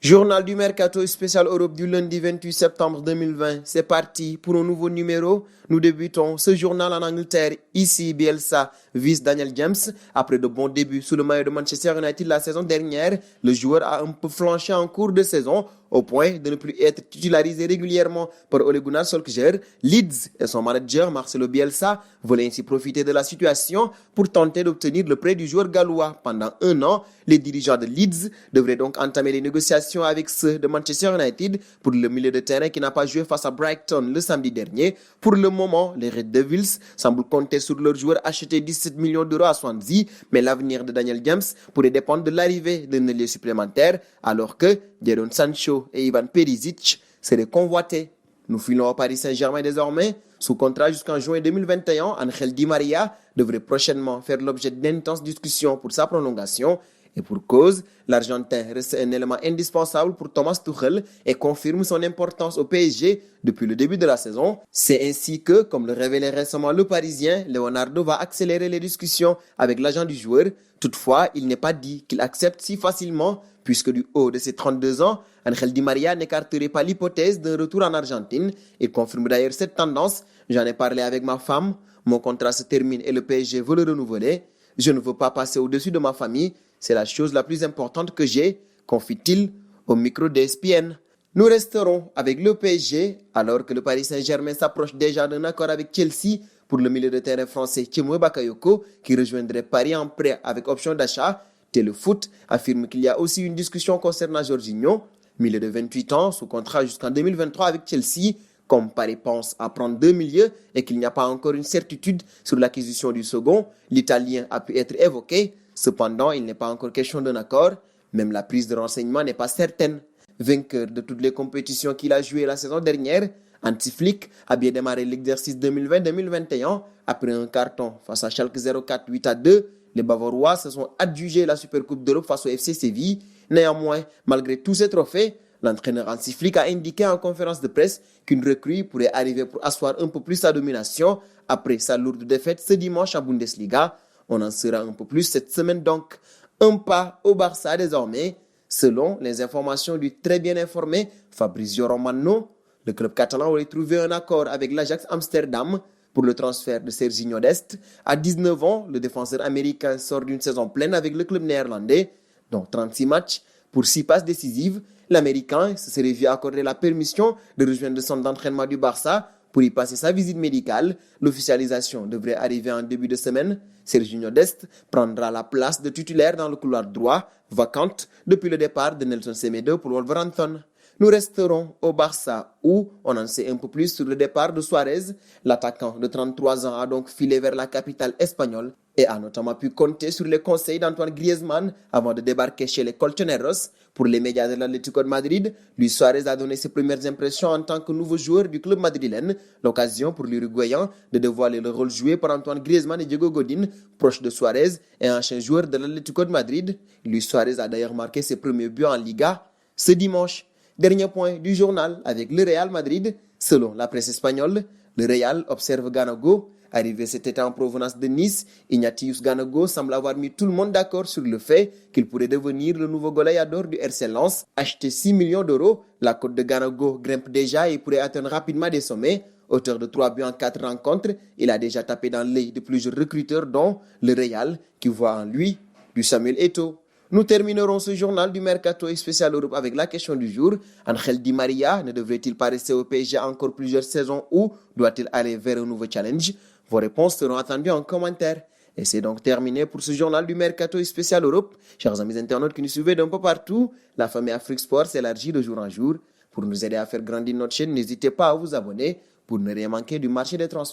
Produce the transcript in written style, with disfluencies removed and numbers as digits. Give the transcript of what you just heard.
Journal du Mercato spécial Europe du lundi 28 septembre 2020. C'est parti pour un nouveau numéro. Nous débutons ce journal en Angleterre. Ici, Bielsa vise Daniel James. Après de bons débuts sous le maillot de Manchester United la saison dernière, le joueur a un peu flanché en cours de saison au point de ne plus être titularisé régulièrement par Ole Gunnar Solskjaer. Leeds et son manager Marcelo Bielsa voulaient ainsi profiter de la situation pour tenter d'obtenir le prêt du joueur gallois. Pendant un an, les dirigeants de Leeds devraient donc entamer les négociations avec ceux de Manchester United pour le milieu de terrain qui n'a pas joué face à Brighton le samedi dernier. Pour le moment, les Red Devils semblent compter sur leur joueur acheté 17 millions d'euros à Swansea, mais l'avenir de Daniel James pourrait dépendre de l'arrivée d'un ailier supplémentaire, alors que Jadon Sancho et Ivan Perisic seraient convoités. Nous filons au Paris Saint-Germain désormais. Sous contrat jusqu'en juin 2021, Angel Di Maria devrait prochainement faire l'objet d'intenses discussions pour sa prolongation. Et pour cause, l'Argentin reste un élément indispensable pour Thomas Tuchel et confirme son importance au PSG depuis le début de la saison. C'est ainsi que, comme le révélait récemment le Parisien, Leonardo va accélérer les discussions avec l'agent du joueur. Toutefois, il n'est pas dit qu'il accepte si facilement, puisque du haut de ses 32 ans, Angel Di Maria n'écarterait pas l'hypothèse d'un retour en Argentine. Il confirme d'ailleurs cette tendance. J'en ai parlé avec ma femme. Mon contrat se termine et le PSG veut le renouveler. Je ne veux pas passer au-dessus de ma famille. C'est la chose la plus importante que j'ai, confie-t-il au micro d'ESPN. Nous resterons avec le PSG alors que le Paris Saint-Germain s'approche déjà d'un accord avec Chelsea pour le milieu de terrain français Tchémoué Bakayoko qui rejoindrait Paris en prêt avec option d'achat. Téléfoot affirme qu'il y a aussi une discussion concernant Jorginho, milieu de 28 ans, sous contrat jusqu'en 2023 avec Chelsea. Comme Paris pense à prendre deux milieux et qu'il n'y a pas encore une certitude sur l'acquisition du second, l'Italien a pu être évoqué. Cependant, il n'est pas encore question d'un accord. Même la prise de renseignements n'est pas certaine. Vainqueur de toutes les compétitions qu'il a jouées la saison dernière, Hansi Flick a bien démarré l'exercice 2020-2021 après un carton face à Schalke 04 8-2. Les Bavarois se sont adjugés la Supercoupe d'Europe face au FC Séville. Néanmoins, malgré tous ces trophées, l'entraîneur Hansi Flick a indiqué en conférence de presse qu'une recrue pourrait arriver pour asseoir un peu plus sa domination après sa lourde défaite ce dimanche en Bundesliga. On en saura un peu plus cette semaine donc. Un pas au Barça désormais. Selon les informations du très bien informé Fabrizio Romano, le club catalan aurait trouvé un accord avec l'Ajax Amsterdam pour le transfert de Serginho Dest. À 19 ans, le défenseur américain sort d'une saison pleine avec le club néerlandais, dont 36 matchs pour 6 passes décisives. L'Américain se serait vu accorder la permission de rejoindre le centre d'entraînement du Barça pour y passer sa visite médicale. L'officialisation devrait arriver en début de semaine. Serginho Dest prendra la place de titulaire dans le couloir droit, vacante depuis le départ de Nelson Semedo pour Wolverhampton. Nous resterons au Barça où on en sait un peu plus sur le départ de Suarez. L'attaquant de 33 ans a donc filé vers la capitale espagnole et a notamment pu compter sur les conseils d'Antoine Griezmann avant de débarquer chez les Colchoneros. Pour les médias de l'Atlético de Madrid, Luis Suarez a donné ses premières impressions en tant que nouveau joueur du club madrilène. L'occasion pour l'Uruguayen de dévoiler le rôle joué par Antoine Griezmann et Diego Godin, proche de Suarez et ancien joueur de l'Atlético de Madrid. Luis Suarez a d'ailleurs marqué ses premiers buts en Liga ce dimanche. Dernier point du journal avec le Real Madrid. Selon la presse espagnole, le Real observe Ganago. Arrivé cet été en provenance de Nice, Ignatius Ganago semble avoir mis tout le monde d'accord sur le fait qu'il pourrait devenir le nouveau goleador du RC Lens. Acheté 6 millions d'euros, la cote de Ganago grimpe déjà et pourrait atteindre rapidement des sommets. Auteur de 3 buts en 4 rencontres, il a déjà tapé dans l'œil de plusieurs recruteurs dont le Real qui voit en lui du Samuel Eto'o. Nous terminerons ce journal du Mercato spécial Europe avec la question du jour. Angel Di Maria ne devrait-il pas rester au PSG encore plusieurs saisons ou doit-il aller vers un nouveau challenge? Vos réponses seront attendues en commentaire. Et c'est donc terminé pour ce journal du Mercato spécial Europe. Chers amis internautes qui nous suivez d'un peu partout, la famille Afrique Sport s'élargit de jour en jour. Pour nous aider à faire grandir notre chaîne, n'hésitez pas à vous abonner pour ne rien manquer du marché des transferts.